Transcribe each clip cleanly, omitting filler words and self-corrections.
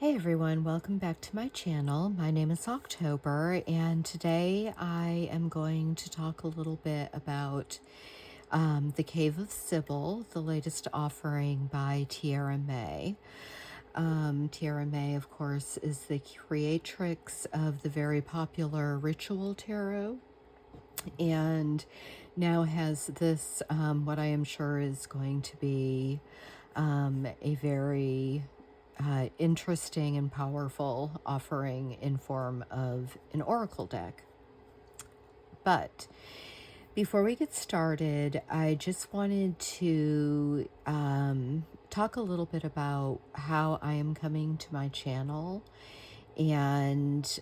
Hey everyone, welcome back to my channel. My name is October, and today I am going to talk a little bit about the Cave of Sybil, the latest offering by Tiera May. Tiera May, of course, is the creatrix of the very popular Ritual Tarot, and now has this, what I am sure is going to be a very interesting and powerful offering in form of an oracle deck. But before we get started, I just wanted to talk a little bit about how I am coming to my channel and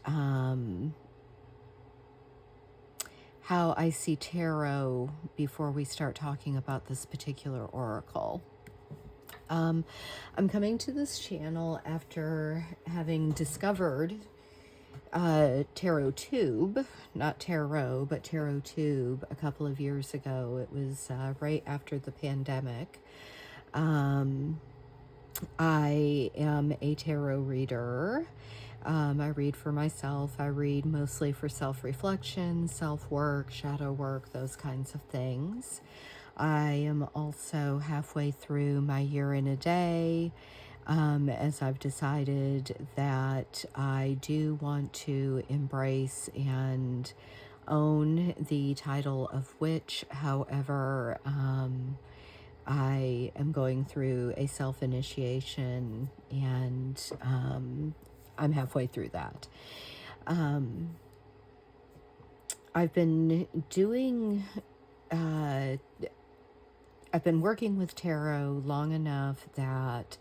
how I see tarot before we start talking about this particular oracle. I'm coming to this channel after having discovered Tarot Tube, not Tarot, but Tarot Tube a couple of years ago. It was right after the pandemic. I am a tarot reader. I read for myself. I read mostly for self-reflection, self-work, shadow work, those kinds of things. I am also halfway through my year in a day, as I've decided that I do want to embrace and own the title of witch. However, I am going through a self-initiation, and I'm halfway through that. I've been doing... I've been working with tarot long enough that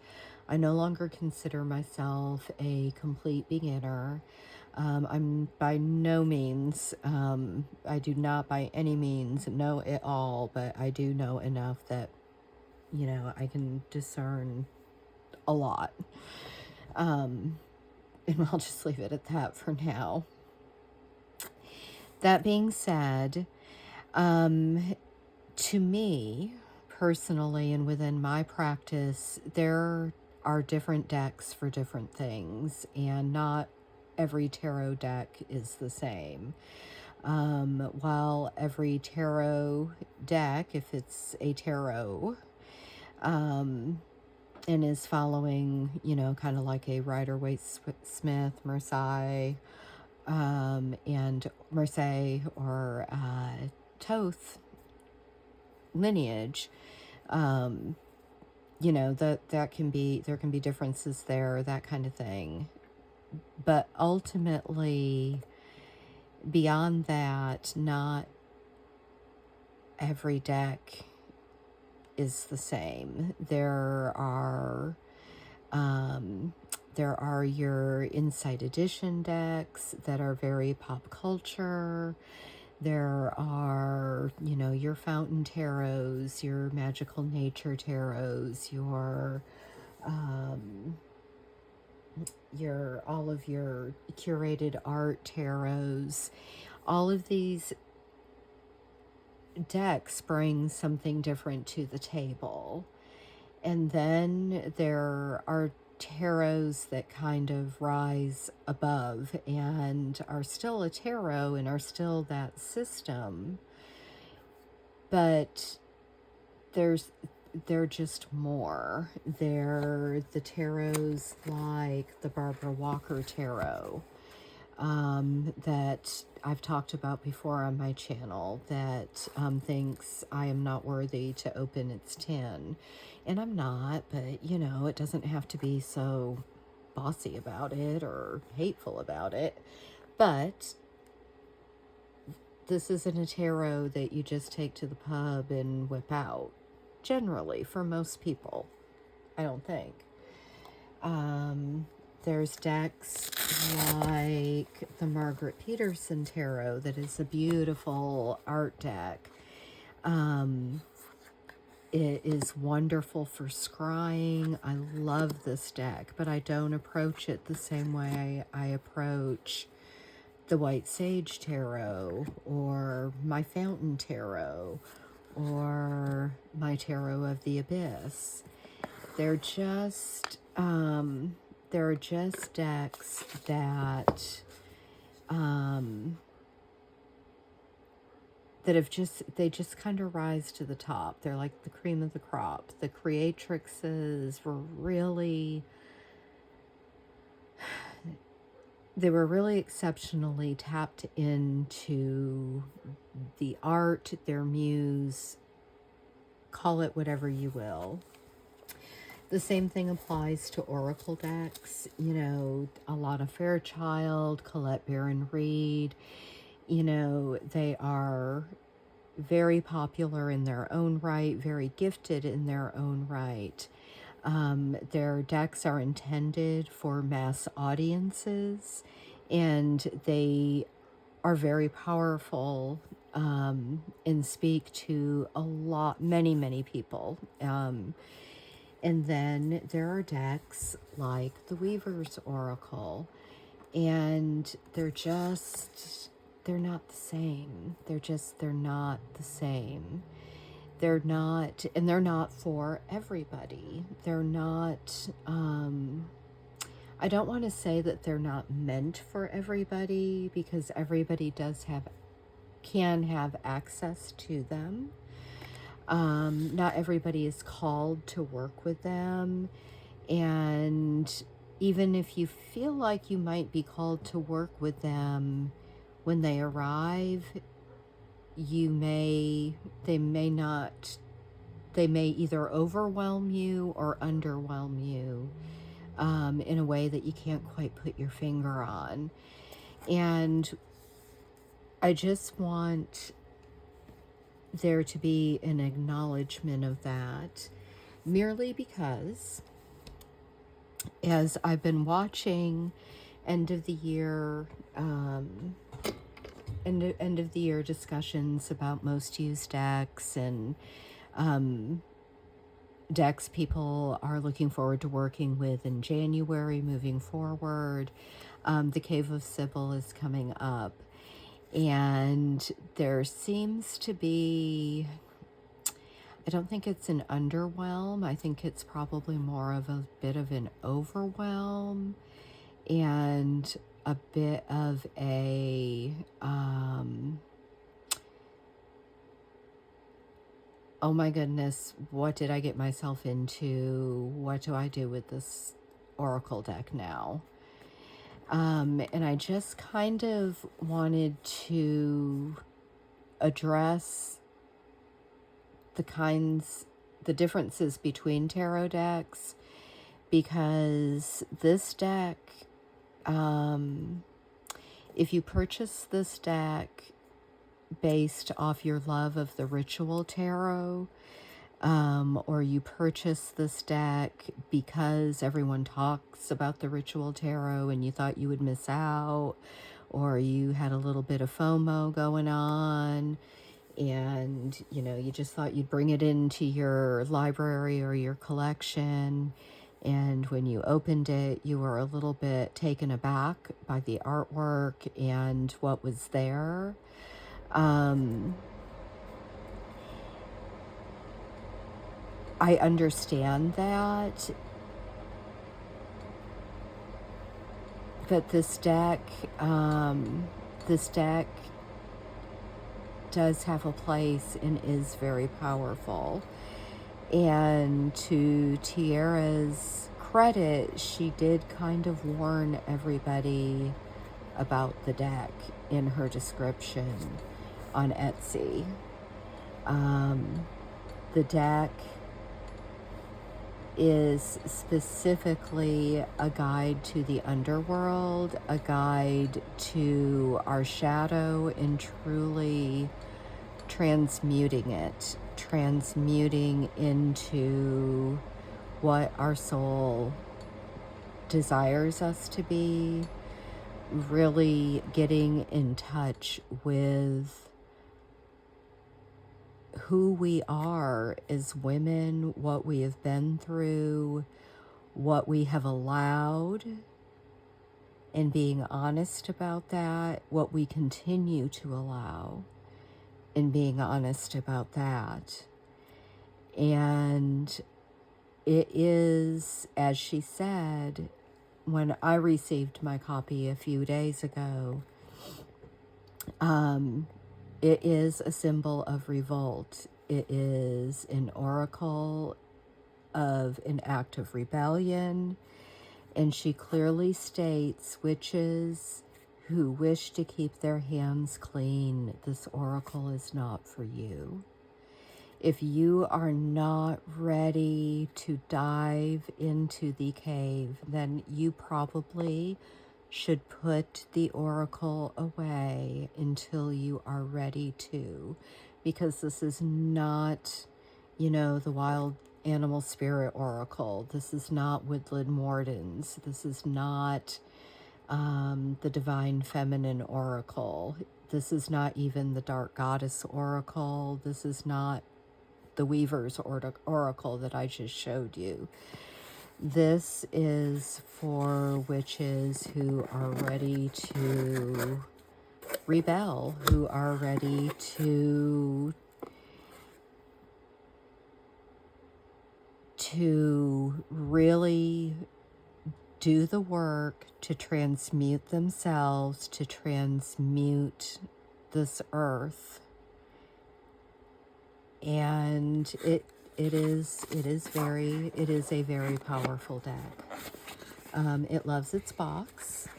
I no longer consider myself a complete beginner. I'm by no means, I do not by any means know it all, but I do know enough that, you know, I can discern a lot. And I'll just leave it at that for now. That being said, to me, personally, and within my practice, there are different decks for different things, and not every tarot deck is the same. While every tarot deck, if it's a tarot, and is following, you know, kind of like a Rider-Waite-Smith, Marseille, and Marseille or Thoth lineage, you know, that can be, there can be differences there, that kind of thing. But ultimately, beyond that, not every deck is the same. There are your Insight Edition decks that are very pop culture. There are, you know, your Fountain Tarots, your Magical Nature Tarots, your all of your curated art tarots. All of these decks bring something different to the table. And then there are tarots that kind of rise above and are still a tarot and are still that system, but they're just more. They're the tarots like the Barbara Walker tarot, that I've talked about before on my channel, that thinks I am not worthy to open its tin. And I'm not, but, you know, it doesn't have to be so bossy about it or hateful about it. But this isn't a tarot that you just take to the pub and whip out, generally, for most people, I don't think. There's decks like the Margaret Peterson Tarot that is a beautiful art deck. It is wonderful for scrying. I love this deck, but I don't approach it the same way I approach the White Sage Tarot or my Fountain Tarot or my Tarot of the Abyss. They're just, there are just decks that that they just kind of rise to the top. They're like the cream of the crop. The creatrixes were really, they were really exceptionally tapped into the art, their muse, call it whatever you will. The same thing applies to oracle decks. You know, a lot of Fairchild, Colette Baron Reed, you know, they are very popular in their own right, very gifted in their own right. Their decks are intended for mass audiences, and they are very powerful and speak to many people. And then there are decks like the Weaver's Oracle, and they're not the same. They're not the same. They're not for everybody. They're not, I don't want to say that they're not meant for everybody, because everybody can have access to them. Not everybody is called to work with them. And even if you feel like you might be called to work with them, when they arrive, they may either overwhelm you or underwhelm you in a way that you can't quite put your finger on. And I just want there to be an acknowledgement of that, merely because as I've been watching end of the year discussions about most used decks, and decks people are looking forward to working with in January moving forward. The Cave of Sybil is coming up, and there seems to be, I don't think it's an underwhelm. I think it's probably more of a bit of an overwhelm, and a bit of a, oh my goodness, what did I get myself into? What do I do with this oracle deck now? And I just kind of wanted to address the differences between tarot decks, because this deck, if you purchase this deck based off your love of the ritual tarot, or you purchase this deck because everyone talks about the ritual tarot and you thought you would miss out, or you had a little bit of FOMO going on, and you just thought you'd bring it into your library or your collection, and when you opened it, you were a little bit taken aback by the artwork and what was there. I understand that, but this deck does have a place and is very powerful. And to Tiera's credit, she did kind of warn everybody about the deck in her description on Etsy. The deck is specifically a guide to the underworld, a guide to our shadow, and truly transmuting into what our soul desires us to be, really getting in touch with who we are as women, what we have been through, what we have allowed, and being honest about that, what we continue to allow, and being honest about that. And it is, as she said, when I received my copy a few days ago, it is a symbol of revolt. It is an oracle of an act of rebellion, and she clearly states witches who wish to keep their hands clean, this oracle is not for you. If you are not ready to dive into the cave, then you probably should put the oracle away until you are ready to, because this is not, the wild animal spirit oracle. This is not Woodland Wardens. This is not the divine feminine oracle. This is not even the dark goddess oracle. This is not the weaver's oracle that I just showed you. This is for witches who are ready to rebel, who are ready to really do the work to transmute themselves, to transmute this earth. And it is a very powerful deck. It loves its box.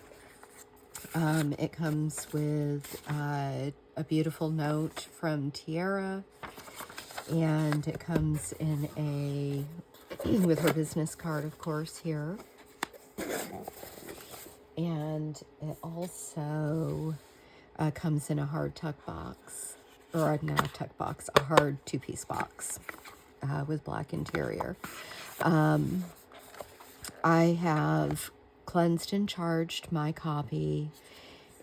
It comes with a beautiful note from Tiera, and it comes in with her business card, of course, here. And it also comes in a hard tuck box, or not a tuck box, a hard two-piece box with black interior. I have cleansed and charged my copy,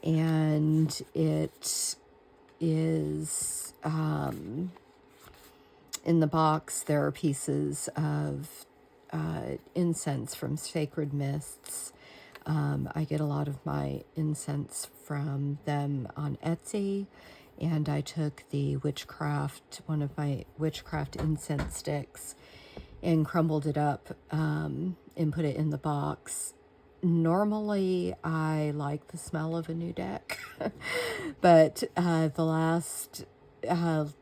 and it is in the box. There are pieces of incense from Sacred Mists. I get a lot of my incense from them on Etsy, and I took one of my witchcraft incense sticks, and crumbled it up and put it in the box. Normally, I like the smell of a new deck, but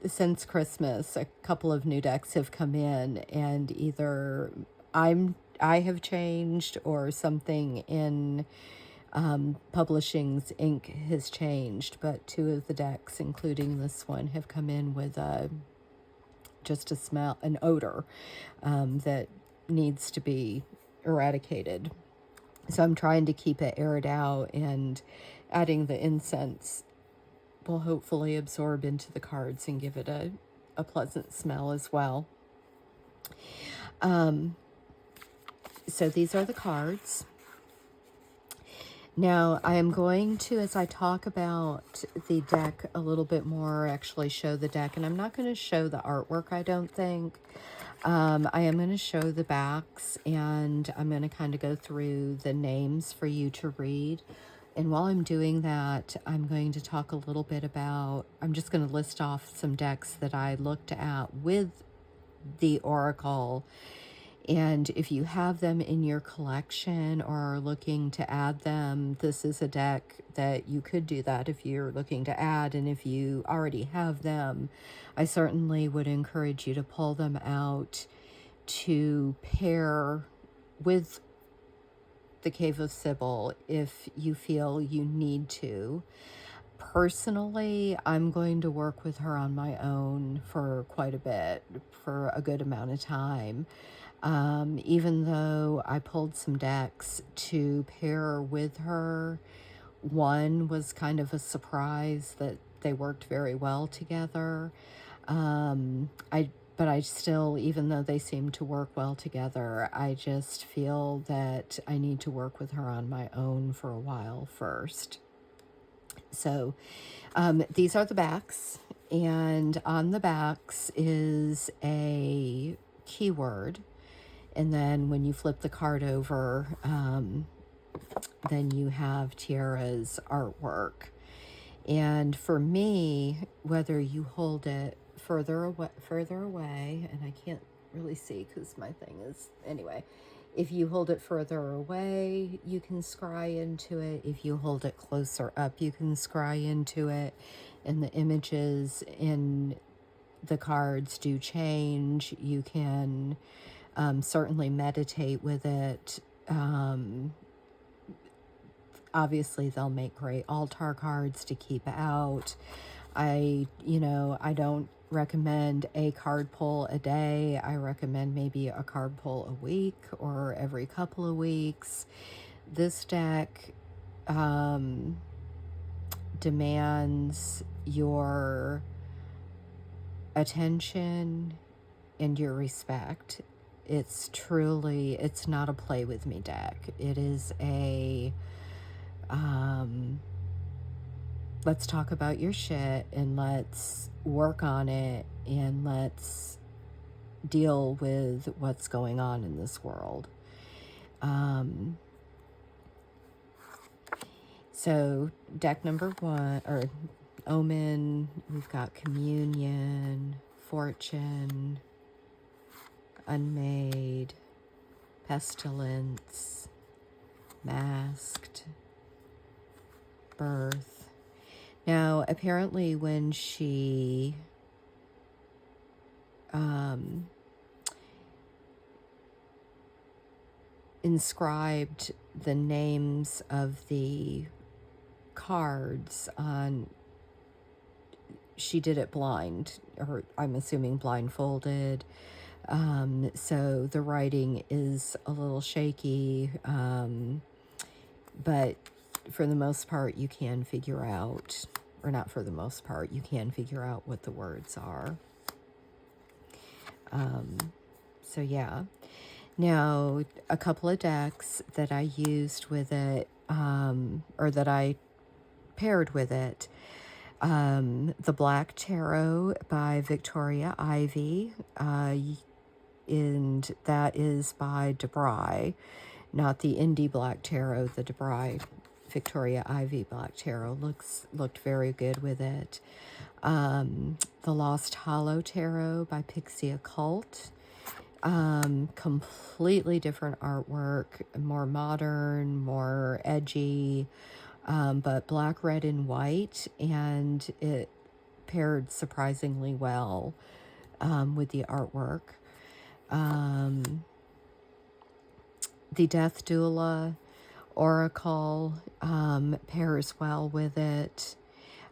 since Christmas, a couple of new decks have come in, and either I have changed, or something in publishing's ink has changed. But two of the decks, including this one, have come in with just a smell, an odor that needs to be eradicated. So I'm trying to keep it aired out, and adding the incense will hopefully absorb into the cards and give it a pleasant smell as well. So these are the cards. Now I am going to, as I talk about the deck a little bit more, actually show the deck, and I'm not going to show the artwork, I don't think. I am going to show the backs, and I'm going to kind of go through the names for you to read. And while I'm doing that, I'm going to talk a little bit about, I'm just going to list off some decks that I looked at with the oracle. And if you have them in your collection or are looking to add them, this is a deck that you could do that if you're looking to add. And if you already have them, I certainly would encourage you to pull them out to pair with the Cave of Sybil if you feel you need to. Personally, I'm going to work with her on my own for quite a bit, for a good amount of time. Even though I pulled some decks to pair with her, one was kind of a surprise that they worked very well together. But I still, even though they seem to work well together, I just feel that I need to work with her on my own for a while first. So these are the backs, and on the backs is a keyword. And then when you flip the card over, then you have Tiera's artwork. And for me, whether you hold it further away, and I can't really see because my thing is, anyway, If you hold it further away, you can scry into it. If you hold it closer up, you can scry into it. And the images in the cards do change. You can certainly meditate with it. Obviously, they'll make great altar cards to keep out. I don't recommend a card pull a day. I recommend maybe a card pull a week or every couple of weeks. This deck demands your attention and your respect. It's not a play with me deck. It is a let's talk about your shit and let's work on it and let's deal with what's going on in this world. So deck number 1, or Omen, we've got Communion, Fortune, Unmade, Pestilence, Masked, Birth. Now, apparently when she inscribed the names of the cards on, she did it blind, or I'm assuming blindfolded. So the writing is a little shaky, but for the most part, you can figure out, or not for the most part, you can figure out what the words are. So yeah. Now, a couple of decks that I used with it, or that I paired with it, the Black Tarot by Victoria Ivy, and that is by DeBry, not the indie Black Tarot. The DeBry Victoria Ivy Black Tarot looked very good with it. The Lost Hollow Tarot by Pixie Occult, completely different artwork, more modern, more edgy, but black, red, and white, and it paired surprisingly well with the artwork. The Death Doula Oracle pairs well with it,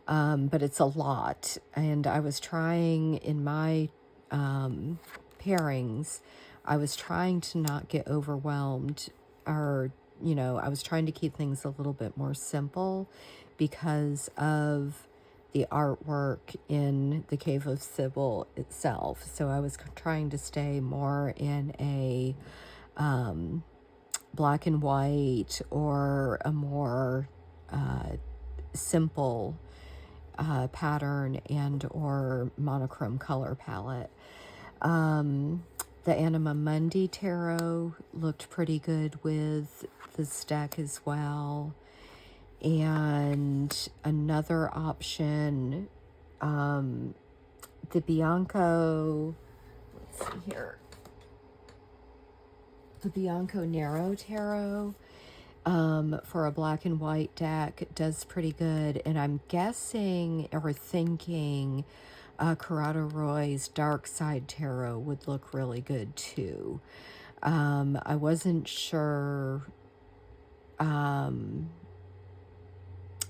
but it's a lot, and I was trying in my pairings, I was trying to not get overwhelmed, or I was trying to keep things a little bit more simple because of the artwork in the Cave of Sybil itself. So I was trying to stay more in a black and white, or a more simple pattern and or monochrome color palette. The Anima Mundi Tarot looked pretty good with this deck as well. And another option, the Bianco, let's see here, the Bianco Nero Tarot, for a black and white deck does pretty good. And I'm guessing or thinking Corrado Roy's Dark Side Tarot would look really good too. I wasn't sure.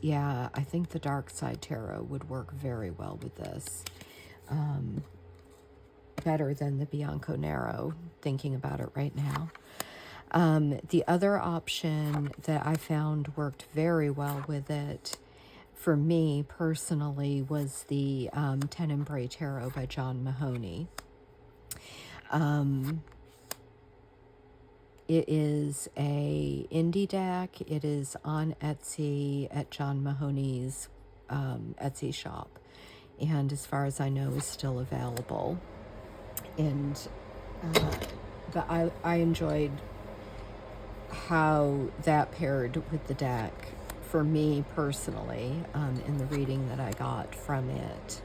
Yeah, I think the Dark Side Tarot would work very well with this. Better than the Bianco Nero, thinking about it right now. The other option that I found worked very well with it, for me personally, was the Tenebrae Tarot by John Mahoney. It is a indie deck. It is on Etsy at John Mahoney's Etsy shop, and as far as I know is still available. And but I enjoyed how that paired with the deck for me personally, in the reading that I got from it.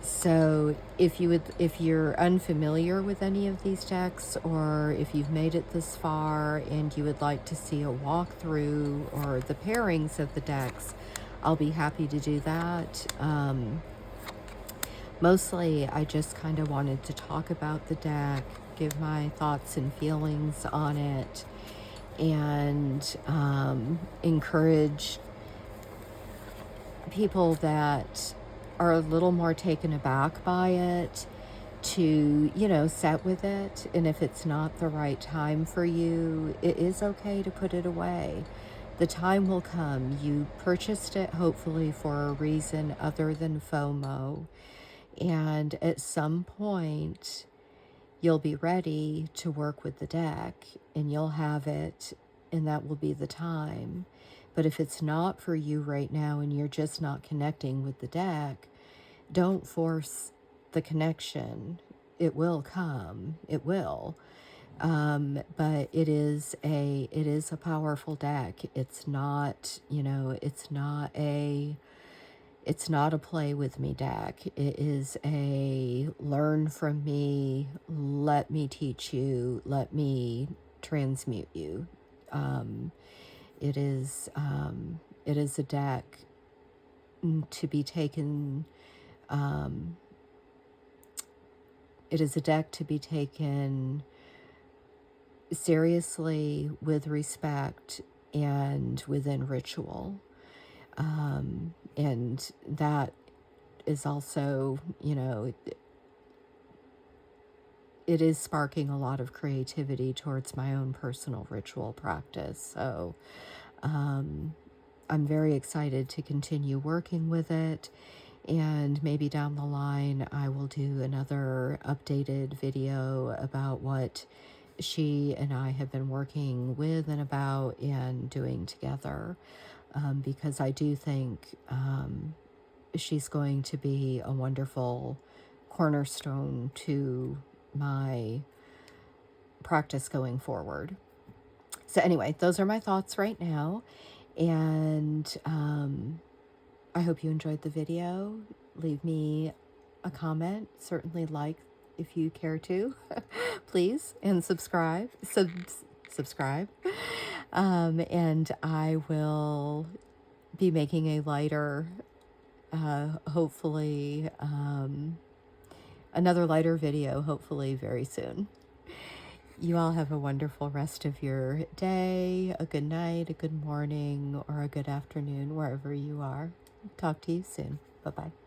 So if you're unfamiliar with any of these decks, or if you've made it this far and you would like to see a walkthrough or the pairings of the decks, I'll be happy to do that. Mostly, I just kind of wanted to talk about the deck, give my thoughts and feelings on it, and encourage people that are a little more taken aback by it to, set with it. And if it's not the right time for you, it is okay to put it away. The time will come. You purchased it hopefully for a reason other than FOMO. And at some point, you'll be ready to work with the deck and you'll have it, and that will be the time. But if it's not for you right now and you're just not connecting with the deck, don't force the connection. It will come. It will. But it is a powerful deck. It's not, it's not a play with me deck. It is a learn from me, let me teach you, let me transmute you. It is a deck to be taken. It is a deck to be taken seriously, with respect, and within ritual. And that is also, it is sparking a lot of creativity towards my own personal ritual practice. So I'm very excited to continue working with it. And maybe down the line, I will do another updated video about what she and I have been working with and about and doing together. Because I do think she's going to be a wonderful cornerstone to my practice going forward. So anyway, those are my thoughts right now. And I hope you enjoyed the video. Leave me a comment. Certainly like if you care to, please. And subscribe. Subscribe. And I will be making a lighter, hopefully, another lighter video, hopefully very soon. You all have a wonderful rest of your day, a good night, a good morning, or a good afternoon, wherever you are. Talk to you soon. Bye-bye.